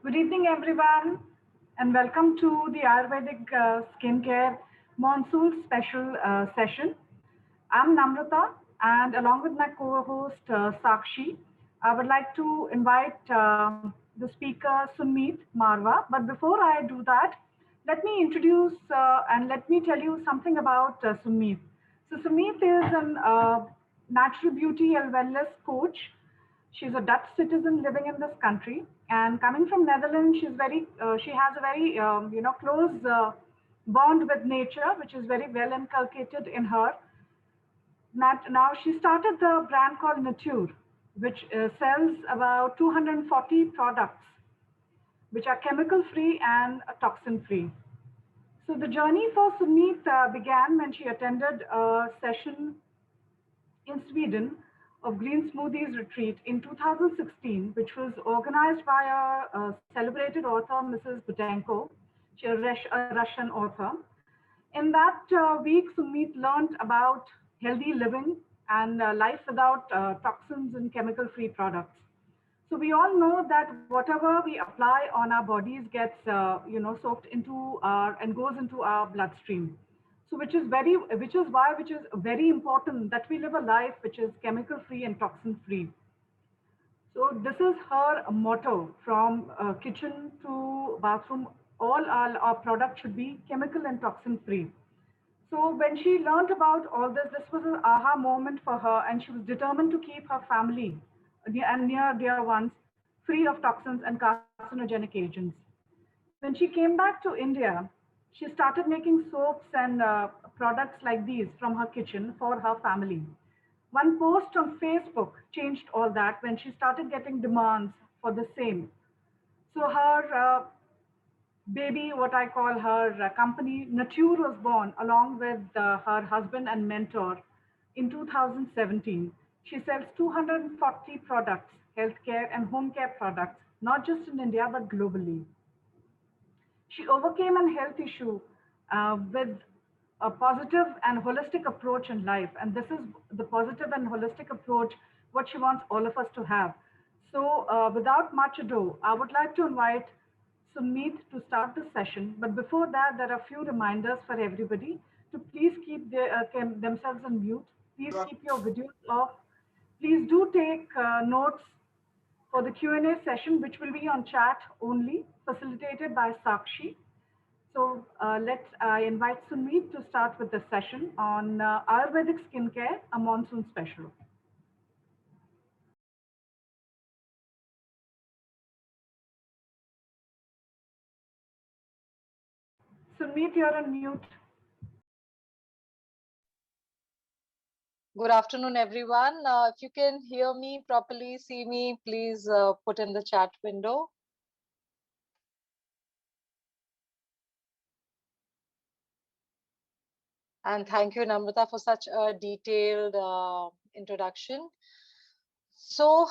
Good evening, everyone, and welcome to the Ayurvedic Skincare Monsoon Special session. I'm Namrata, and along with my co-host Sakshi, I would like to invite the speaker Sunmeet Marwa. But before I do that, let me introduce and let me tell you something about Sunmeet. So Sunmeet is an natural beauty and wellness coach. She's a Dutch citizen living in this country, and coming from Netherlands, she has a very close bond with nature, which is very well inculcated in her. Now she started the brand called Nature, which sells about 240 products, which are chemical free and toxin free. So the journey for Sumit began when she attended a session in Sweden of Green Smoothies Retreat in 2016, which was organized by a celebrated author, Mrs. Butenko. She's a Russian author. In that week, Sumit learned about healthy living and life without toxins and chemical-free products. So we all know that whatever we apply on our bodies gets, soaked into our and goes into our bloodstream. So which is very important that we live a life which is chemical-free and toxin-free. So this is her motto from kitchen to bathroom. All our products should be chemical and toxin free. So when she learned about all this, this was an aha moment for her, and she was determined to keep her family and near dear ones free of toxins and carcinogenic agents. When she came back to India, she started making soaps and products like these from her kitchen for her family. One post on Facebook changed all that when she started getting demands for the same. So her baby, what I call her company, Nature, was born along with her husband and mentor in 2017. She sells 240 products, healthcare and home care products, not just in India but globally. She overcame an health issue with a positive and holistic approach in life. And this is the positive and holistic approach what she wants all of us to have. So, without much ado, I would like to invite Sumit to start the session. But before that, there are a few reminders for everybody to please keep themselves on mute. Please keep your videos off. Please do take notes for the Q&A session, which will be on chat only, facilitated by Sakshi. So let's invite Sunmeet to start with the session on Ayurvedic skincare, a monsoon special. Sunmeet, you're on mute. Good afternoon, everyone. If you can hear me properly, see me, please put in the chat window. And thank you, Namrata, for such a detailed introduction. So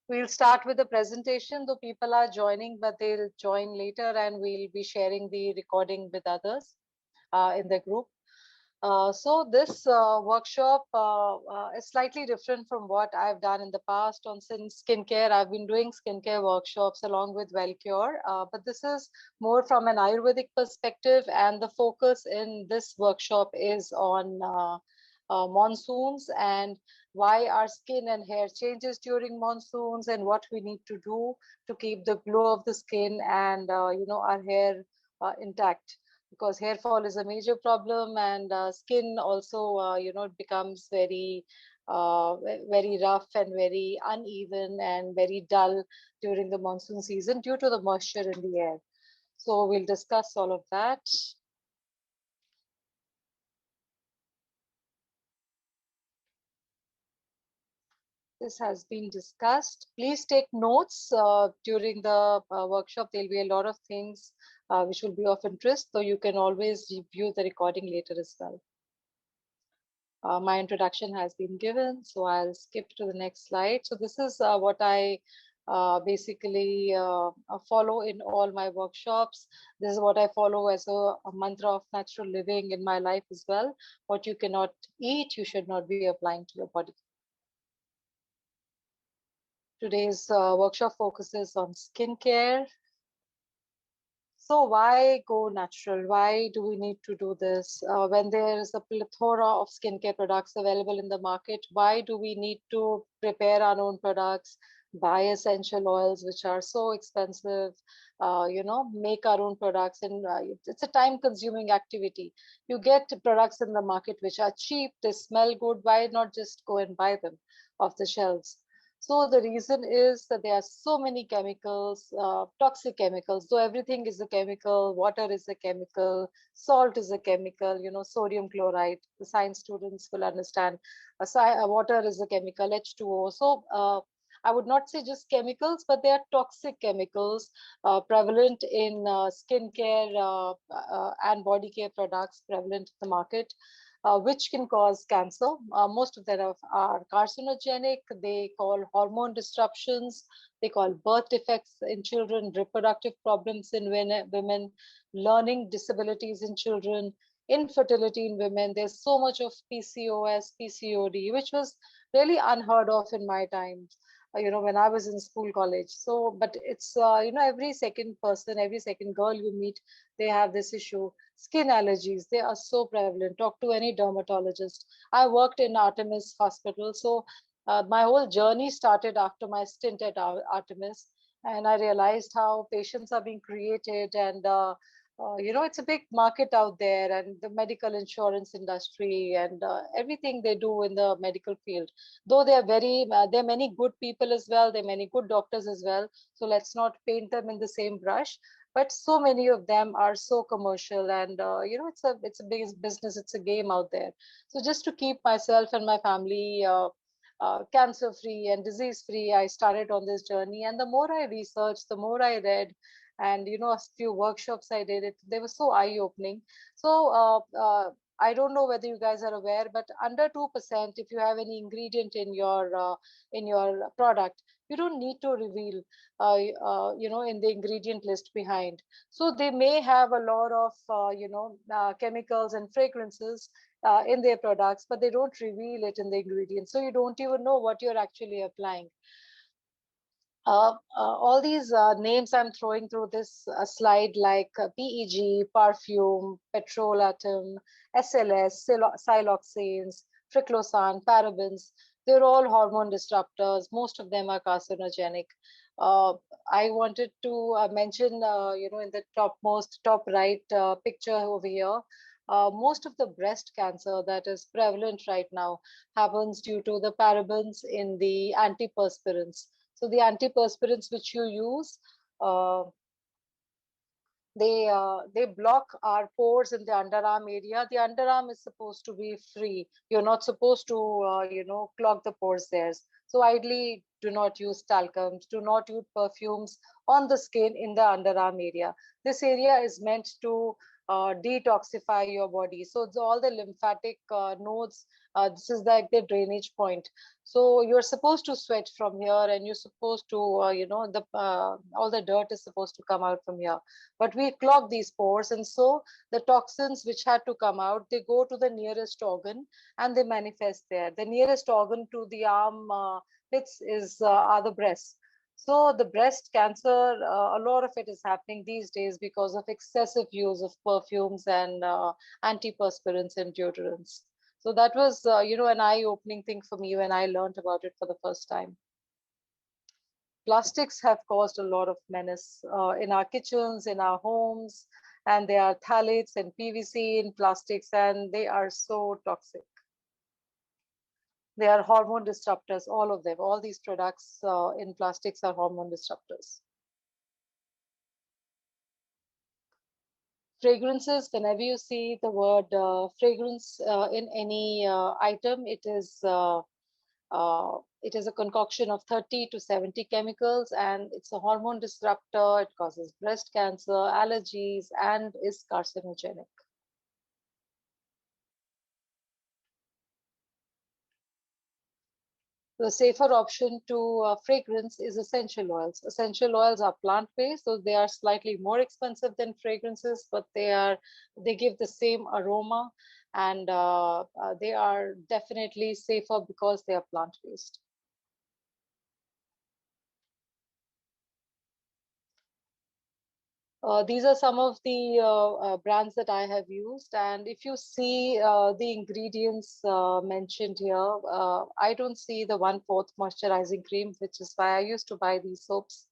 we'll start with the presentation, though people are joining, but they'll join later and we'll be sharing the recording with others in the group. So this workshop is slightly different from what I've done in the past on skincare. I've been doing skincare workshops along with WellCure, but this is more from an Ayurvedic perspective, and the focus in this workshop is on monsoons and why our skin and hair changes during monsoons and what we need to do to keep the glow of the skin and our hair intact, because hair fall is a major problem, and skin also it becomes very rough and very uneven and very dull during the monsoon season due to the moisture in the air. So we'll discuss all of that. This has been discussed. Please take notes during the workshop. There'll be a lot of things which will be of interest, so you can always review the recording later as well. My introduction has been given, so I'll skip to the next slide. So this is what I basically follow in all my workshops. This is what I follow as a mantra of natural living in my life as well. What you cannot eat, you should not be applying to your body. Today's workshop focuses on skincare. So why go natural? Why do we need to do this? When there is a plethora of skincare products available in the market, why do we need to prepare our own products, buy essential oils, which are so expensive, make our own products? And it's a time consuming activity. You get products in the market which are cheap, they smell good. Why not just go and buy them off the shelves? So the reason is that there are so many chemicals, toxic chemicals. So everything is a chemical, water is a chemical, salt is a chemical, sodium chloride. The science students will understand. Water is a chemical, H2O. So I would not say just chemicals, but they are toxic chemicals prevalent in skincare and body care products prevalent in the market, which can cause cancer. Most of them are carcinogenic. They call hormone disruptions. They call birth defects in children, reproductive problems in women, learning disabilities in children, infertility in women. There's so much of PCOS, PCOD, which was really unheard of in my times. When I was in school, college. So, but it's, every second person, every second girl you meet, they have this issue. Skin allergies, they are so prevalent. Talk to any dermatologist. I worked in Artemis Hospital. So my whole journey started after my stint at Artemis. And I realized how patients are being created, and it's a big market out there, and the medical insurance industry, and everything they do in the medical field. Though there are many good people as well, there are many good doctors as well. So let's not paint them in the same brush, but so many of them are so commercial, and it's a big business, it's a game out there. So just to keep myself and my family cancer free and disease free, I started on this journey. And the more I researched, the more I read, and a few workshops I did, they were so eye opening. So I don't know whether you guys are aware, but under 2%, if you have any ingredient in your product, you don't need to reveal in the ingredient list behind. So they may have a lot of chemicals and fragrances in their products, but they don't reveal it in the ingredients, so you don't even know what you're actually applying. All these names I'm throwing through this slide, like PEG, perfume, petrolatum, SLS, siloxanes, triclosan, parabens, they're all hormone disruptors. Most of them are carcinogenic. I wanted to mention, in the top right picture over here, most of the breast cancer that is prevalent right now happens due to the parabens in the antiperspirants. So the antiperspirants which you use, uh, they block our pores in the underarm area. The underarm is supposed to be free. You're not supposed to clog the pores there. So ideally, do not use talcums, do not use perfumes on the skin in the underarm area. This area is meant to detoxify your body. So it's all the lymphatic nodes, this is like the drainage point. So you're supposed to sweat from here, and you're supposed to the all the dirt is supposed to come out from here, but we clog these pores, and so the toxins which had to come out, they go to the nearest organ and they manifest there. The nearest organ to the arm pits are the breasts. So the breast cancer, a lot of it is happening these days because of excessive use of perfumes and antiperspirants and deodorants. So that was, an eye-opening thing for me when I learned about it for the first time. Plastics have caused a lot of menace in our kitchens, in our homes, and there are phthalates and PVC in plastics, and they are so toxic. They are hormone disruptors, all of them. All these products in plastics are hormone disruptors. Fragrances, whenever you see the word fragrance in any item, it is a concoction of 30 to 70 chemicals, and it's a hormone disruptor. It causes breast cancer, allergies, and is carcinogenic. The safer option to fragrance is essential oils. Essential oils are plant-based, so they are slightly more expensive than fragrances, but they give the same aroma, and they are definitely safer because they are plant-based. These are some of the brands that I have used. And if you see the ingredients mentioned here, I don't see the 1/4 moisturizing cream, which is why I used to buy these soaps.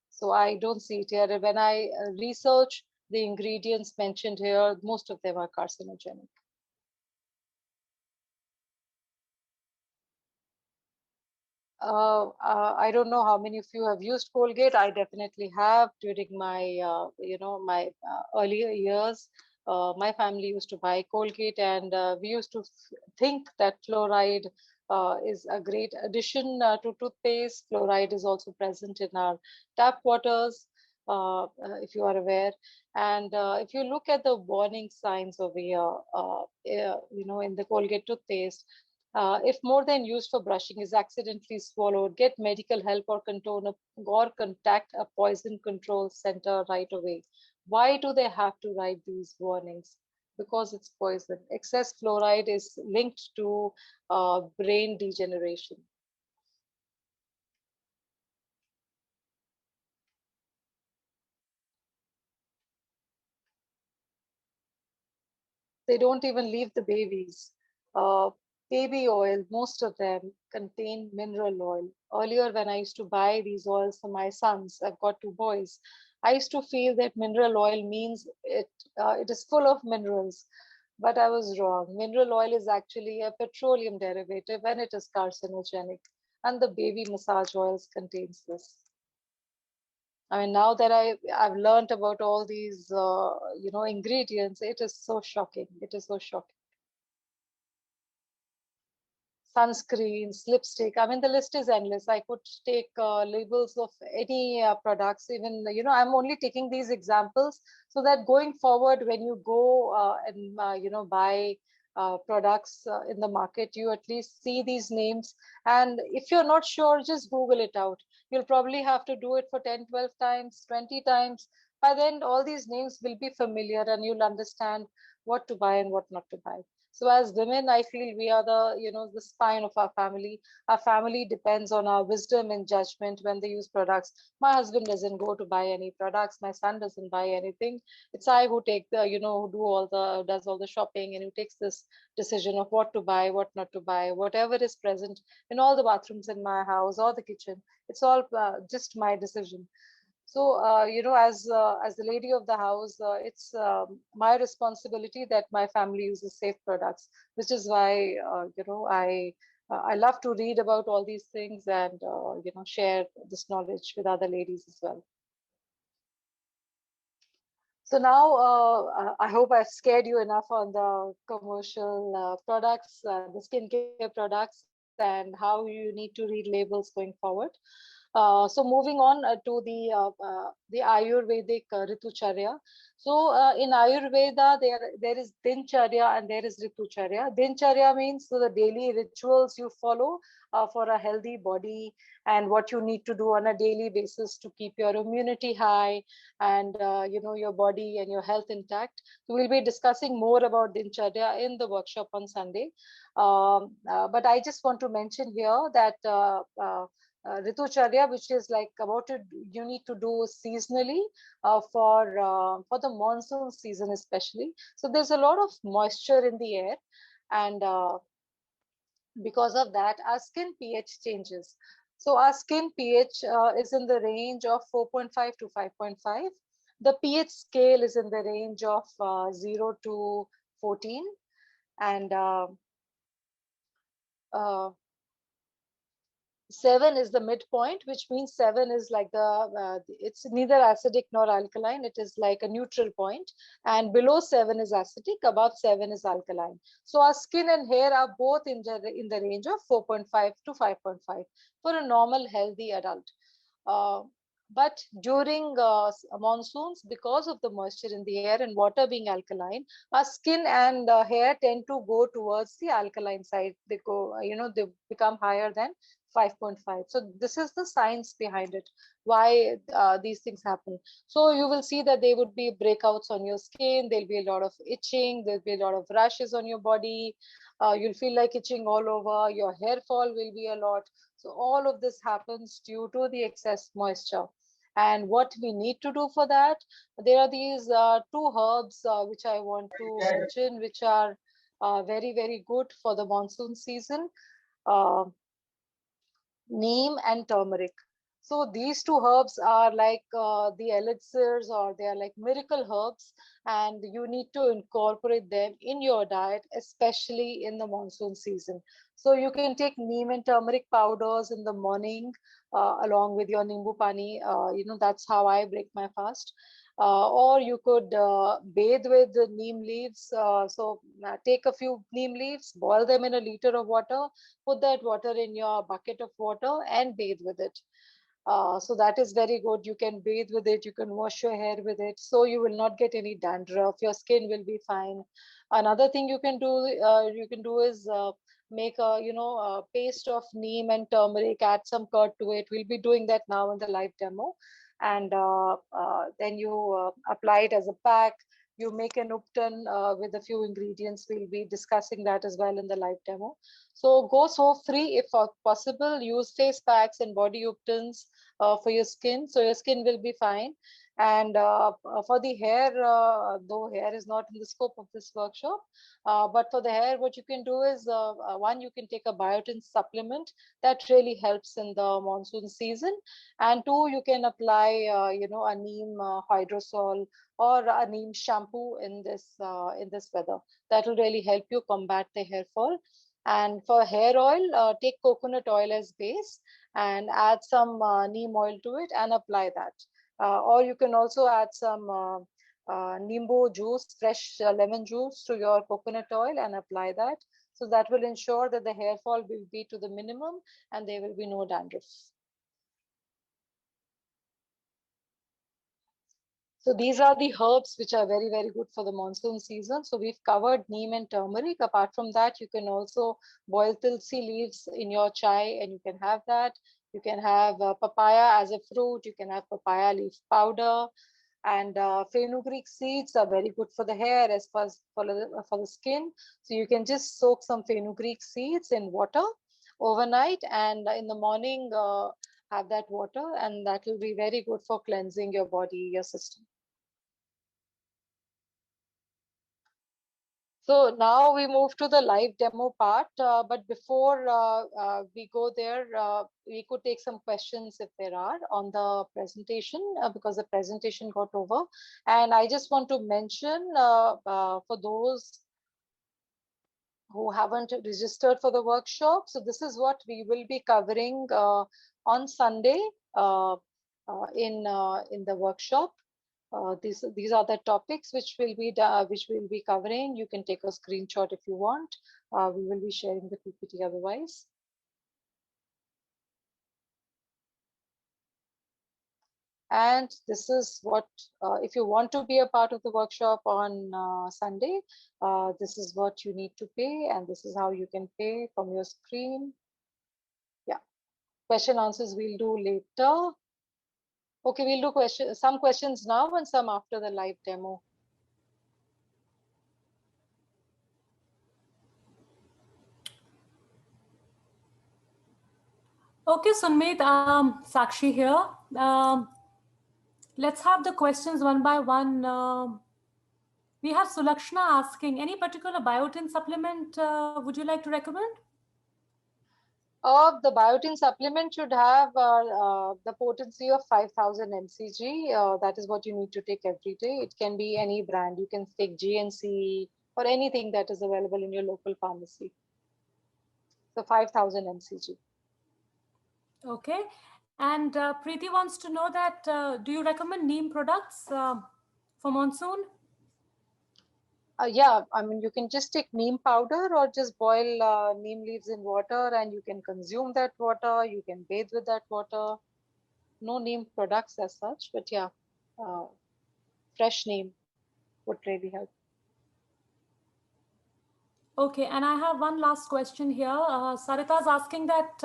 So I don't see it here. When I research the ingredients mentioned here, most of them are carcinogenic. I don't know how many of you have used Colgate. I definitely have during my, my earlier years. My family used to buy Colgate, and we used to think that fluoride is a great addition to toothpaste. Fluoride is also present in our tap waters, if you are aware. And if you look at the warning signs over here, in the Colgate toothpaste, if more than used for brushing is accidentally swallowed, get medical help or contact a poison control center right away. Why do they have to write these warnings? Because it's poison. Excess fluoride is linked to brain degeneration. They don't even leave the babies. Uh, Baby oil, most of them contain mineral oil. Earlier, when I used to buy these oils for my sons, I've got 2 boys, I used to feel that mineral oil means it is full of minerals. But I was wrong. Mineral oil is actually a petroleum derivative and it is carcinogenic. And the baby massage oils contains this. I mean, now that I've learned about all these, ingredients, it is so shocking. It is so shocking. Sunscreens, lipstick. I mean, the list is endless. I could take labels of any products. Even, I'm only taking these examples so that going forward, when you go and buy products in the market, you at least see these names. And if you're not sure, just Google it out. You'll probably have to do it for 10, 12 times, 20 times. By then, all these names will be familiar and you'll understand what to buy and what not to buy. So as women, I feel we are the spine of our family. Our family depends on our wisdom and judgment when they use products. My husband doesn't go to buy any products. My son doesn't buy anything. It's I who take who does all the shopping and who takes this decision of what to buy, what not to buy, whatever is present in all the bathrooms in my house or the kitchen. It's all just my decision. So, as the lady of the house, it's my responsibility that my family uses safe products, which is why, I love to read about all these things and, share this knowledge with other ladies as well. So now, I hope I've scared you enough on the commercial products, the skincare products, and how you need to read labels going forward. So moving on to the Ayurvedic Ritucharya. So in Ayurveda, there is Dincharya and there is Ritucharya. Dincharya means the daily rituals you follow for a healthy body and what you need to do on a daily basis to keep your immunity high and your body and your health intact. So we'll be discussing more about Dincharya in the workshop on Sunday. But I just want to mention here that Ritucharya, which is like you need to do seasonally for the monsoon season especially. So there's a lot of moisture in the air, and because of that, our skin pH changes. So our skin pH is in the range of 4.5 to 5.5. The pH scale is in the range of 0 to 14, and uh, 7 is the midpoint, which means 7 is like it's neither acidic nor alkaline. It is like a neutral point, and below 7 is acidic, above 7 is alkaline. So our skin and hair are both in the range of 4.5 to 5.5 for a normal healthy adult. Uh, but during monsoons, because of the moisture in the air and water being alkaline, our skin and hair tend to go towards the alkaline side. They go, they become higher than 5.5. So this is the science behind it, why these things happen. So you will see that there would be breakouts on your skin. There'll be a lot of itching. There'll be a lot of rashes on your body. You'll feel like itching all over. Your hair fall will be a lot. So all of this happens due to the excess moisture. And what we need to do for that, there are these two herbs which I want to mention, which are very, very good for the monsoon season. Uh, Neem and turmeric. So these two herbs are like the elixirs, or they are like miracle herbs, and you need to incorporate them in your diet, especially in the monsoon season. So you can take neem and turmeric powders in the morning along with your nimbu pani. That's how I break my fast. Or you could bathe with the neem leaves. Take a few neem leaves, boil them in a liter of water, put that water in your bucket of water and bathe with it. So that is very good. You can bathe with it, you can wash your hair with it, so you will not get any dandruff, your skin will be fine. Another thing you can do is make a paste of neem and turmeric, add some curd to it. We'll be doing that now in the live demo. And then you apply it as a pack. You make an upton with a few ingredients. We'll be discussing that as well in the live demo. So go soap free if possible. Use face packs and body uptons for your skin, so your skin will be fine. And for the hair, though hair is not in the scope of this workshop, but for the hair, what you can do is one, you can take a biotin supplement that really helps in the monsoon season, and two, you can apply a neem hydrosol or a neem shampoo in this weather. That will really help you combat the hair fall. And for hair oil, take coconut oil as base and add some neem oil to it and apply that. Or you can also add some nimbu juice, fresh lemon juice to your coconut oil and apply that. So that will ensure that the hair fall will be to the minimum and there will be no dandruff. So these are the herbs which are very, very good for the monsoon season. So we've covered neem and turmeric. Apart from that, you can also boil tulsi leaves in your chai and you can have that. You can have papaya as a fruit. You can have papaya leaf powder. And fenugreek seeds are very good for the hair as well as for the skin. So you can just soak some fenugreek seeds in water overnight, and in the morning have that water, and that will be very good for cleansing your body, your system. So now we move to the live demo part, but before we go there, we could take some questions if there are on the presentation, because the presentation got over. And I just want to mention for those who haven't registered for the workshop, so this is what we will be covering on Sunday in the workshop. These are the topics which we'll be covering. You can take a screenshot if you want. We will be sharing the PPT otherwise. And this is what, if you want to be a part of the workshop on Sunday, this is what you need to pay, and this is how you can pay from your screen. Yeah, question answers we'll do later. Okay, we'll do some questions now and some after the live demo. Okay, Sunmeet, Sakshi here. Let's have the questions one by one. We have Sulakshna asking, any particular biotin supplement would you like to recommend? The biotin supplement should have the potency of 5,000 mcg. That is what you need to take every day. It can be any brand. You can take GNC or anything that is available in your local pharmacy. So 5,000 mcg. Okay. And Preeti wants to know that, do you recommend neem products for monsoon? Yeah, I mean, you can just take neem powder or just boil neem leaves in water and you can consume that water. You can bathe with that water. No neem products as such, but yeah, fresh neem would really help. Okay, and I have one last question here. Sarita is asking that,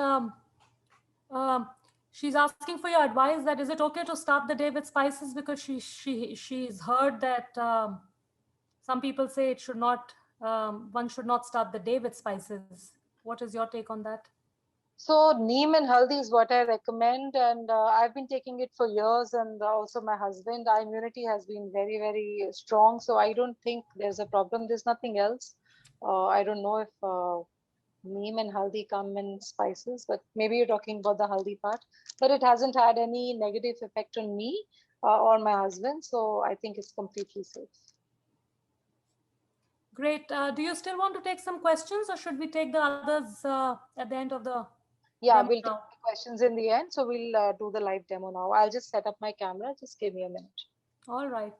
she's asking for your advice that is it okay to start the day with spices, because she's heard that some people say it should not, one should not start the day with spices. What is your take on that? So neem and haldi is what I recommend, and I've been taking it for years, and also my husband. Our immunity has been very, very strong, so I don't think there's a problem. There's nothing else. I don't know if neem and haldi come in spices, but maybe you're talking about the haldi part. But it hasn't had any negative effect on me or my husband, so I think it's completely safe. Great. Do you still want to take some questions, or should we take the others at the end of the Yeah, demo we'll take now? the questions in the end. So we'll do the live demo now. I'll just set up my camera. Just give me a minute. All right.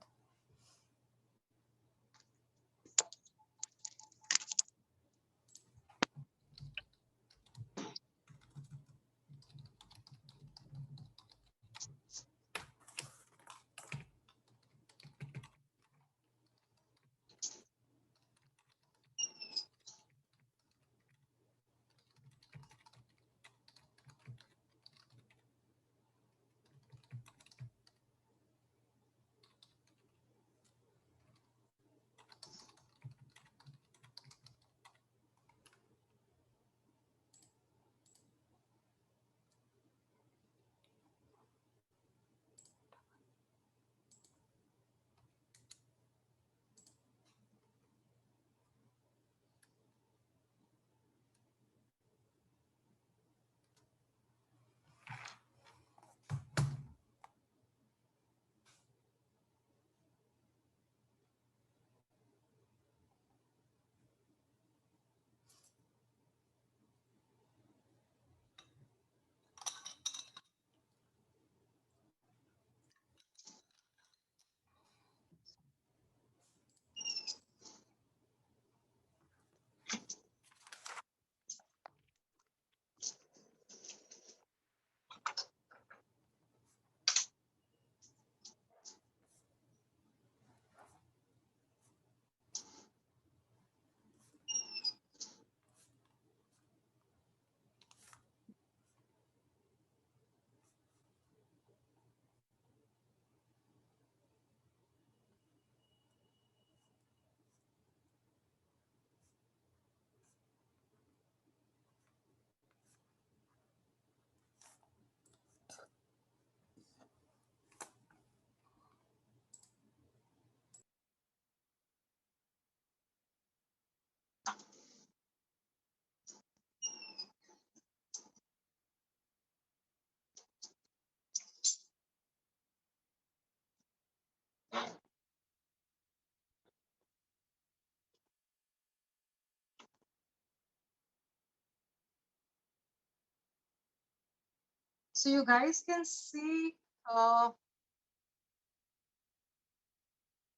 So you guys can see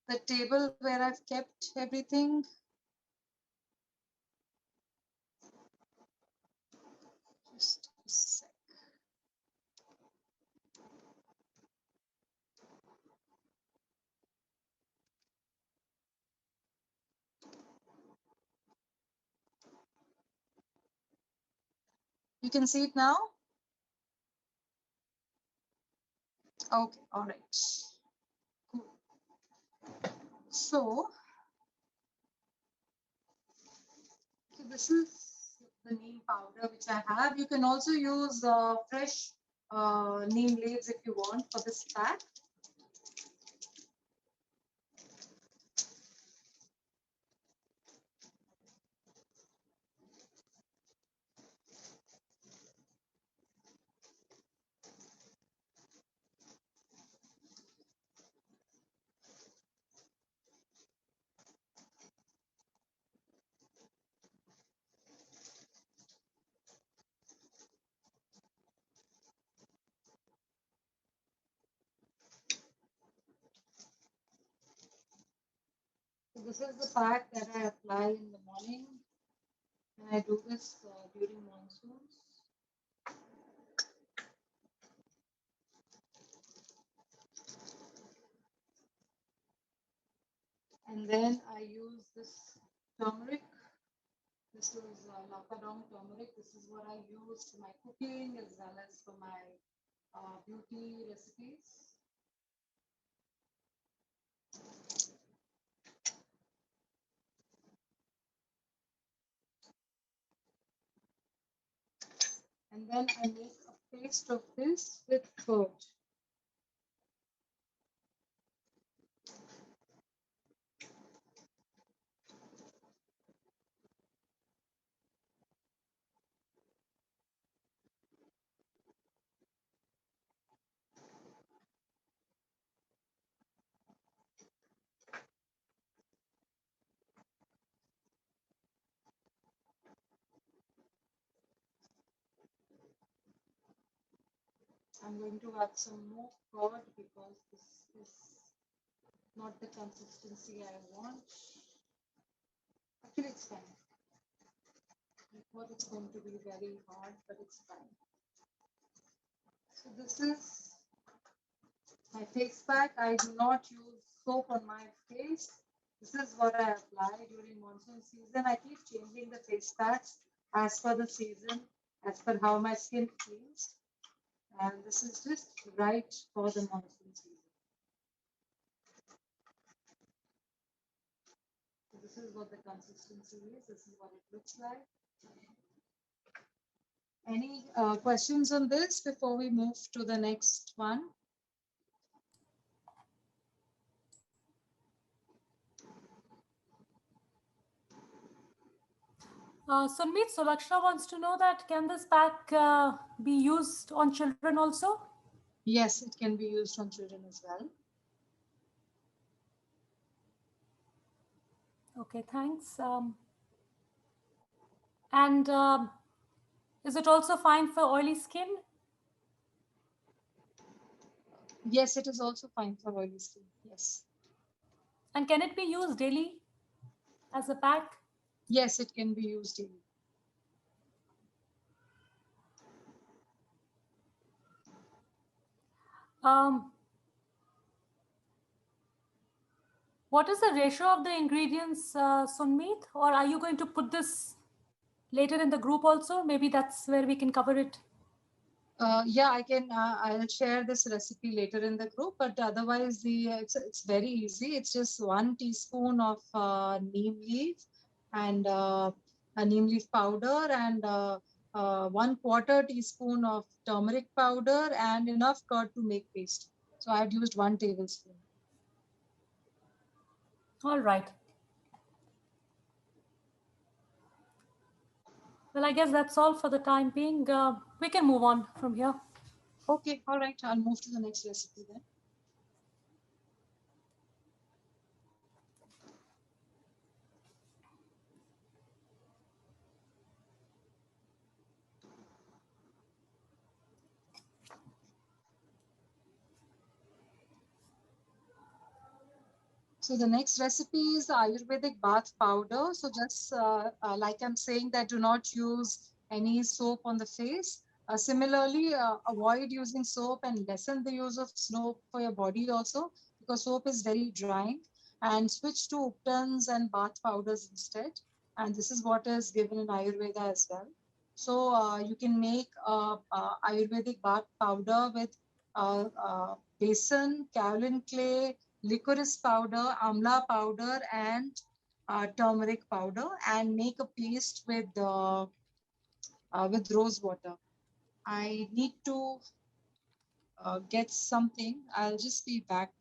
the table where I've kept everything. Just a sec. You can see it now? Okay, all right. Cool. So this is the neem powder which I have. You can also use fresh neem leaves if you want for this pack. So this is the pack that I apply in the morning, and I do this during monsoons. And then I use this turmeric. This is Lakadong turmeric. This is what I use for my cooking as well as for my beauty recipes. and then I make a paste of this with curd. I'm going to add some more curd because this is not the consistency I want. Actually, it's fine. I thought it's going to be very hard, but it's fine. So this is my face pack. I do not use soap on my face. This is what I apply during monsoon season. I keep changing the face packs as per the season, as per how my skin feels. And this is just right for the monsoon season. So this is what the consistency is. This is what it looks like. Any questions on this before we move to the next one? Sunmeet, Sulakshna wants to know that can this pack be used on children also? Yes, it can be used on children as well. Okay, thanks. And is it also fine for oily skin? Yes, it is also fine for oily skin. Yes. And can it be used daily as a pack? Yes, it can be used daily. What is the ratio of the ingredients, Sunmeet? Or are you going to put this later in the group also? Maybe that's where we can cover it. Yeah, I can. I'll share this recipe later in the group. But otherwise, it's very easy. It's just 1 teaspoon of neem leaf and a neem leaf powder and 1/4 teaspoon of turmeric powder and enough curd to make paste. So I had used 1 tablespoon. All right. Well, I guess that's all for the time being. We can move on from here. Okay, all right. I'll move to the next recipe then. So the next recipe is Ayurvedic bath powder. So just like I'm saying that do not use any soap on the face. Similarly, avoid using soap and lessen the use of soap for your body also because soap is very drying, and switch to Uptons and bath powders instead. And this is what is given in Ayurveda as well. So you can make Ayurvedic bath powder with besan, kaolin clay, licorice powder, amla powder, and turmeric powder, and make a paste with rose water. I need to get something. I'll just be back.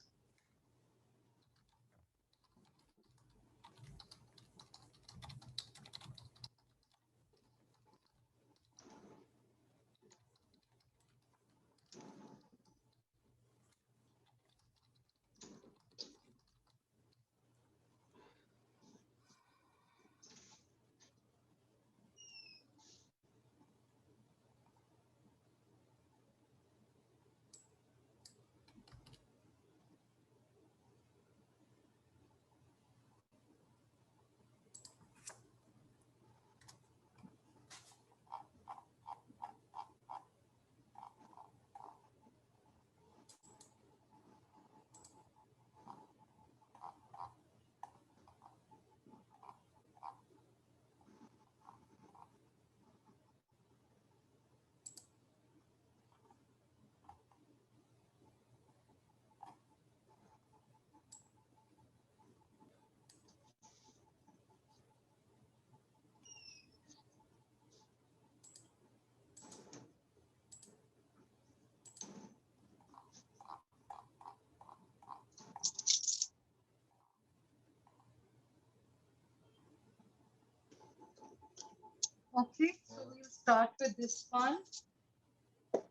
Okay, so we'll start with this one.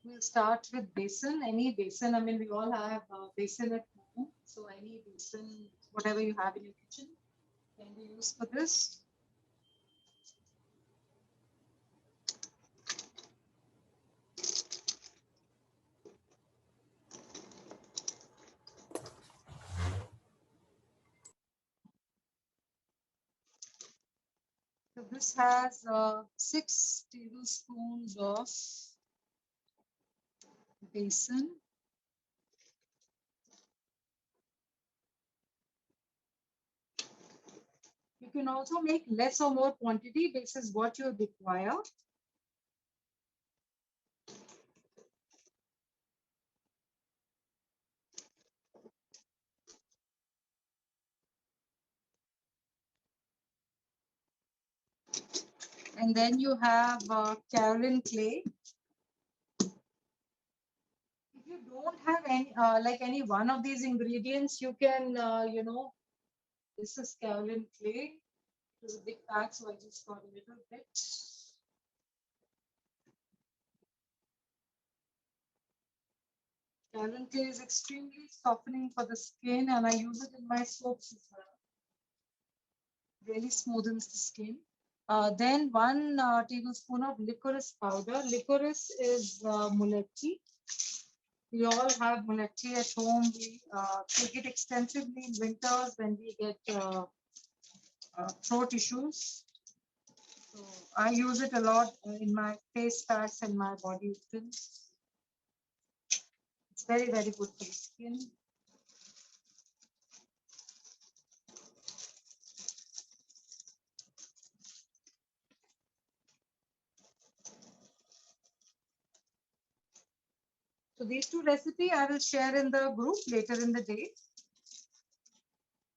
We'll start with basin, any basin. I mean, we all have a basin at home. So any basin, whatever you have in your kitchen, can be used for this. So this has 6 tablespoons of basin. You can also make less or more quantity. This is what you require. And then you have kaolin clay. If you don't have any, like any one of these ingredients, you can, this is kaolin clay. It was a big pack, so I just got a little bit. Kaolin clay is extremely softening for the skin, and I use it in my soaps as well. Really smoothens the skin. Then 1 tablespoon of licorice powder. Licorice is muletti. We all have muletti at home. We take it extensively in winters when we get throat issues. So I use it a lot in my face packs and my body ointments. It's very, very good for the skin. So these 2 recipes I will share in the group later in the day.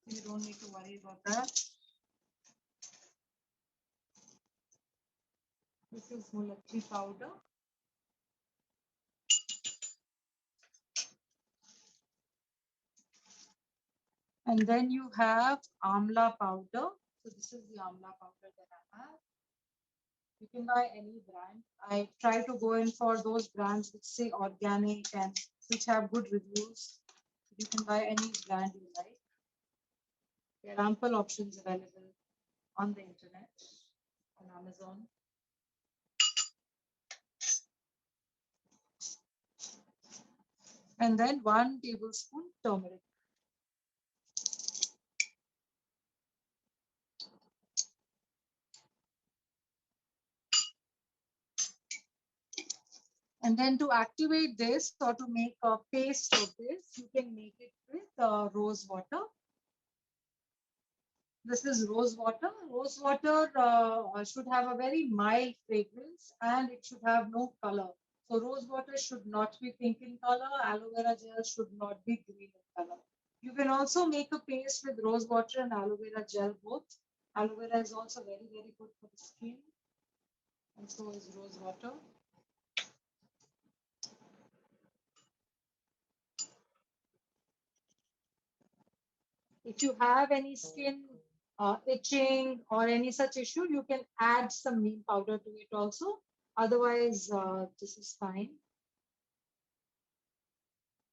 You don't need to worry about that. This is muletti powder. And then you have amla powder. So this is the amla powder that I have. You can buy any brand. I try to go in for those brands which say organic and which have good reviews. You can buy any brand you like. There are ample options available on the internet, on Amazon. And then 1 tablespoon turmeric. And then to activate this or to make a paste of this, you can make it with rose water. This is rose water. Rose water should have a very mild fragrance and it should have no color. So rose water should not be pink in color. Aloe vera gel should not be green in color. You can also make a paste with rose water and aloe vera gel both. Aloe vera is also very, very good for the skin. And so is rose water. If you have any skin itching or any such issue, you can add some neem powder to it also. Otherwise, this is fine.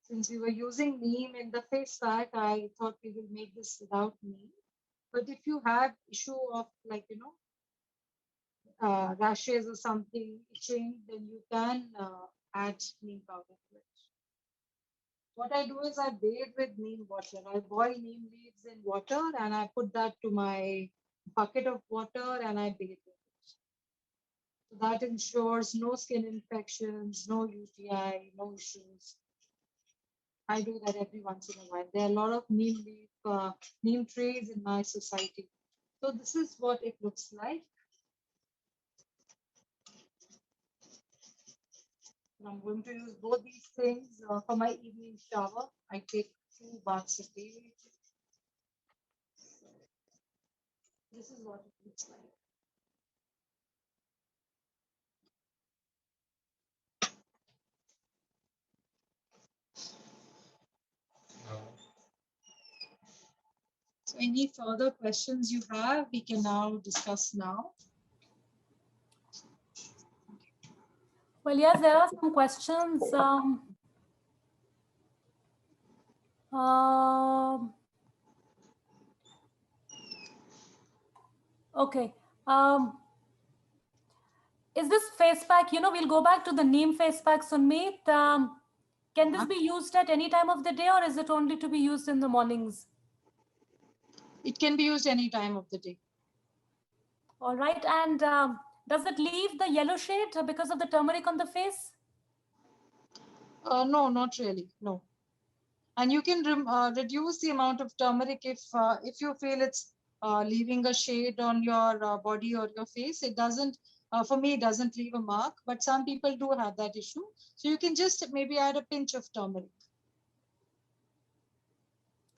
Since we were using neem in the face pack, I thought we will make this without neem. But if you have issue of rashes or something itching, then you can add neem powder to it. What I do is I bathe with neem water. I boil neem leaves in water and I put that to my bucket of water and I bathe with it. So that ensures no skin infections, no UTI, no issues. I do that every once in a while. There are a lot of neem trees in my society. So this is what it looks like. I'm going to use both these things for my evening shower. I take 2 baths a day. This is what it looks like. So any further questions you have, we can now discuss now. Well, yes, there are some questions. Okay. Is this face pack, we'll go back to the neem face pack, Sunmeet. Can this be used at any time of the day, or is it only to be used in the mornings? It can be used any time of the day. All right. And does it leave the yellow shade because of the turmeric on the face? No, not really. No. And you can reduce the amount of turmeric if you feel it's leaving a shade on your body or your face. It doesn't. For me, it doesn't leave a mark, but some people do have that issue. So you can just maybe add a pinch of turmeric.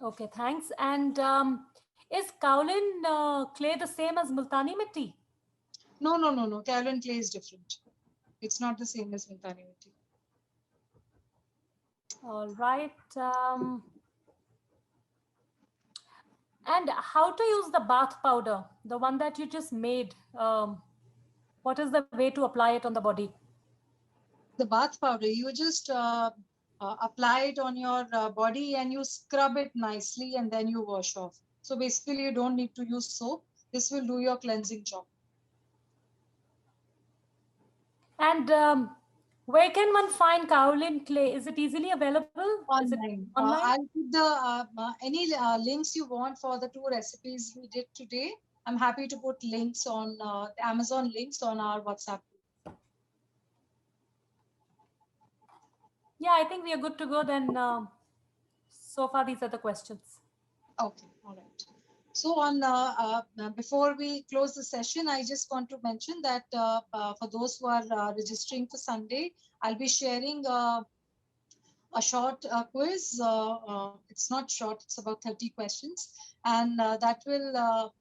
Okay, thanks. And is kaolin clay the same as multani mitti? No, no, no, no. Kaolin clay is different. It's not the same as multani mitti. All right. And how to use the bath powder, the one that you just made? What is the way to apply it on the body? The bath powder, you just apply it on your body and you scrub it nicely and then you wash off. So basically you don't need to use soap. This will do your cleansing job. And where can one find kaolin clay? Is it easily available? Online. Is it online? I'll put the any links you want for the 2 recipes we did today. I'm happy to put links on Amazon links on our WhatsApp. Yeah, I think we are good to go then. So far, these are the questions. Okay, all right. So on before we close the session, I just want to mention that for those who are registering for Sunday, I'll be sharing a short quiz. It's not short, it's about 30 questions. And that will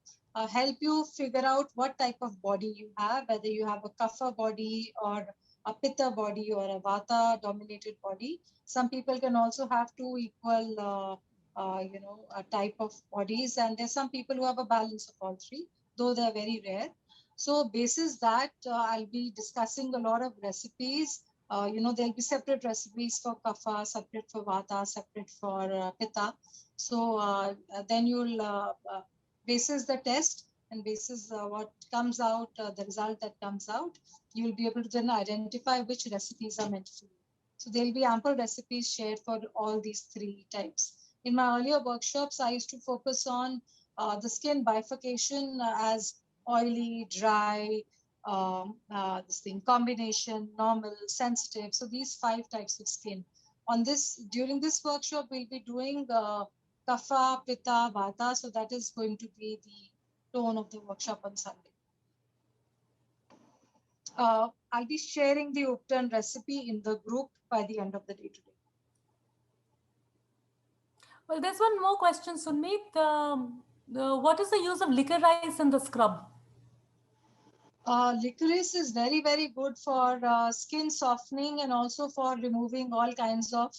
help you figure out what type of body you have, whether you have a kapha body or a pitta body or a vata dominated body. Some people can also have 2 equal a type of bodies, and there's some people who have a balance of all 3, though they're very rare. So basis that, I'll be discussing a lot of recipes. There'll be separate recipes for kapha, separate for vata, separate for pitta. So then you'll basis the test and basis what comes out, the result that comes out, you'll be able to then identify which recipes are meant for you. So there'll be ample recipes shared for all these 3 types. In my earlier workshops, I used to focus on the skin bifurcation as oily, dry, this thing, combination, normal, sensitive. So these 5 types of skin. During this workshop, we'll be doing kapha, pitta, vata. So that is going to be the tone of the workshop on Sunday. I'll be sharing the Upton recipe in the group by the end of the day today. Well, there's one more question, Sunmeet. What is the use of licorice in the scrub? Licorice is very, very good for skin softening and also for removing all kinds of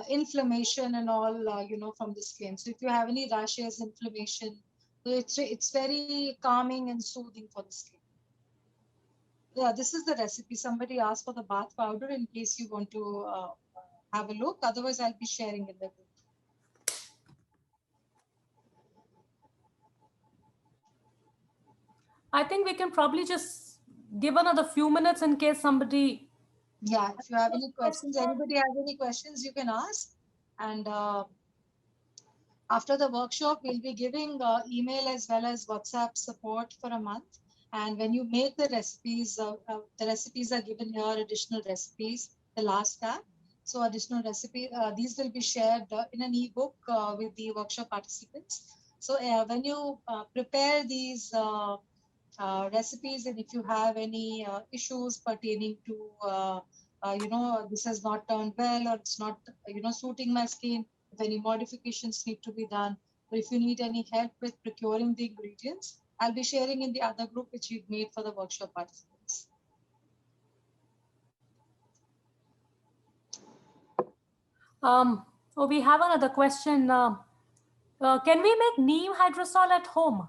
inflammation and all, from the skin. So if you have any rashes, inflammation, it's very calming and soothing for the skin. Yeah, this is the recipe. Somebody asked for the bath powder in case you want to have a look. Otherwise, I'll be sharing in the group. I think we can probably just give another few minutes in case somebody. Yeah, if you have any questions, anybody has any questions, you can ask. And after the workshop, we'll be giving email as well as WhatsApp support for a month. And when you make the recipes are given here, additional recipes, the last tab. So additional recipe, these will be shared in an ebook with the workshop participants. So when you prepare these recipes, and if you have any issues pertaining to, this has not turned well, or it's not, suiting my skin, if any modifications need to be done, or if you need any help with procuring the ingredients, I'll be sharing in the other group which we've made for the workshop participants. We have another question. Can we make neem hydrosol at home?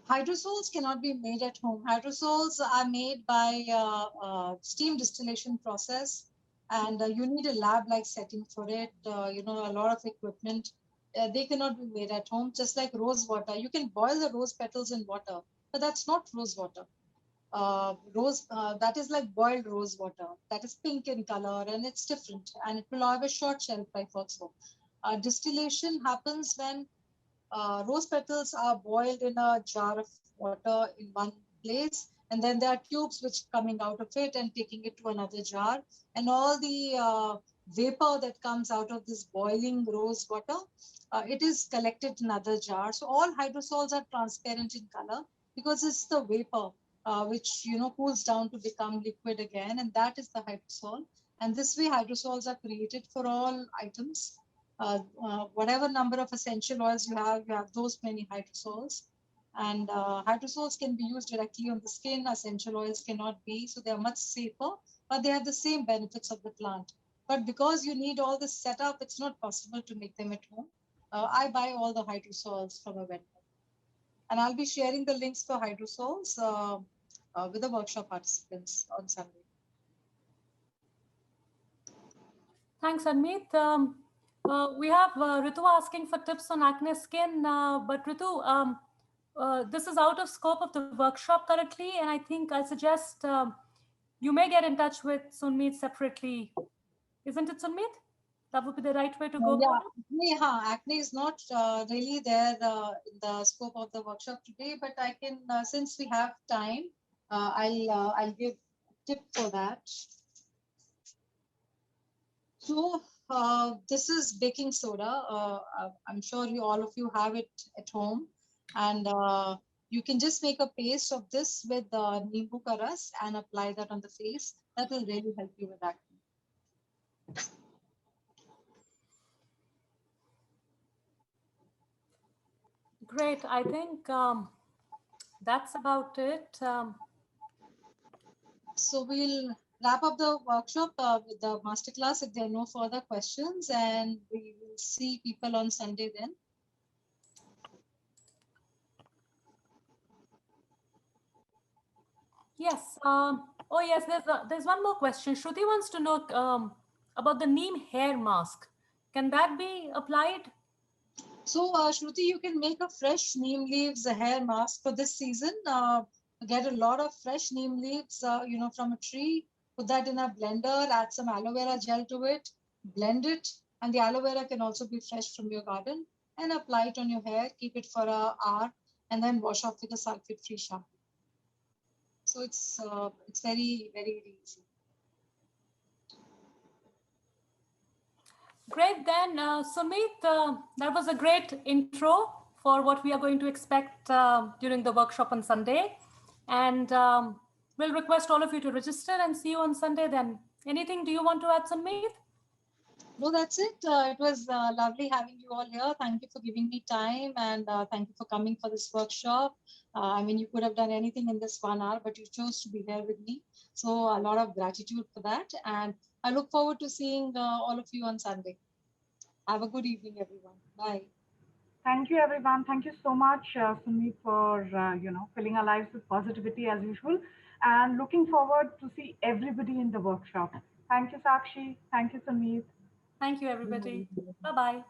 Hydrosols cannot be made at home. Hydrosols are made by steam distillation process, and you need a lab-like setting for it. A lot of equipment. They cannot be made at home. Just like rose water, you can boil the rose petals in water, but that's not rose water. That is like boiled rose water. That is pink in color, and it's different, and it will have a short shelf life also. Distillation happens when rose petals are boiled in a jar of water in one place, and then there are tubes which coming out of it and taking it to another jar, and all the vapor that comes out of this boiling rose water, it is collected in another jar. So all hydrosols are transparent in color because it's the vapor which cools down to become liquid again, and that is the hydrosol. And this way hydrosols are created for all items. Whatever number of essential oils you have those many hydrosols. And hydrosols can be used directly on the skin. Essential oils cannot be, so they are much safer, but they have the same benefits of the plant. But because you need all this setup, it's not possible to make them at home. I buy all the hydrosols from a vendor. And I'll be sharing the links for hydrosols with the workshop participants on Sunday. Thanks, Anmeet. We have Ritu asking for tips on acne skin, but Ritu, this is out of scope of the workshop currently, and I think I suggest you may get in touch with Sunmeet separately. Isn't it, Sunmeet? That would be the right way to go about it? Acne is not really there in the scope of the workshop today, but I can, since we have time, I'll give a tip for that. So this is baking soda. I'm sure all of you have it at home, and you can just make a paste of this with Nimbu ka ras and apply that on the face. That will really help you with acne. Great. I think that's about it. So we'll wrap up the workshop with the masterclass if there are no further questions, and we will see people on Sunday then. Yes. Oh, yes. There's one more question. Shruti wants to know about the neem hair mask. Can that be applied? So, Shruti, you can make a fresh neem leaves hair mask for this season. Get a lot of fresh neem leaves, from a tree. Put that in a blender. Add some aloe vera gel to it. Blend it, and the aloe vera can also be fresh from your garden. And apply it on your hair. Keep it for an hour, and then wash off with a sulfate-free shampoo. So it's very, very easy. Great. Then, Sunmeet, that was a great intro for what we are going to expect during the workshop on Sunday. And we'll request all of you to register and see you on Sunday then. Anything do you want to add, Sunmeet? No, that's it. It was lovely having you all here. Thank you for giving me time, and thank you for coming for this workshop. I mean, you could have done anything in this 1 hour, but you chose to be here with me. So a lot of gratitude for that. And I look forward to seeing all of you on Sunday. Have a good evening, everyone. Bye. Thank you, everyone. Thank you so much, Sunmeet, for filling our lives with positivity as usual, and looking forward to see everybody in the workshop. Thank you, Sakshi. Thank you, Sunmeet. Thank you, everybody. Bye-bye.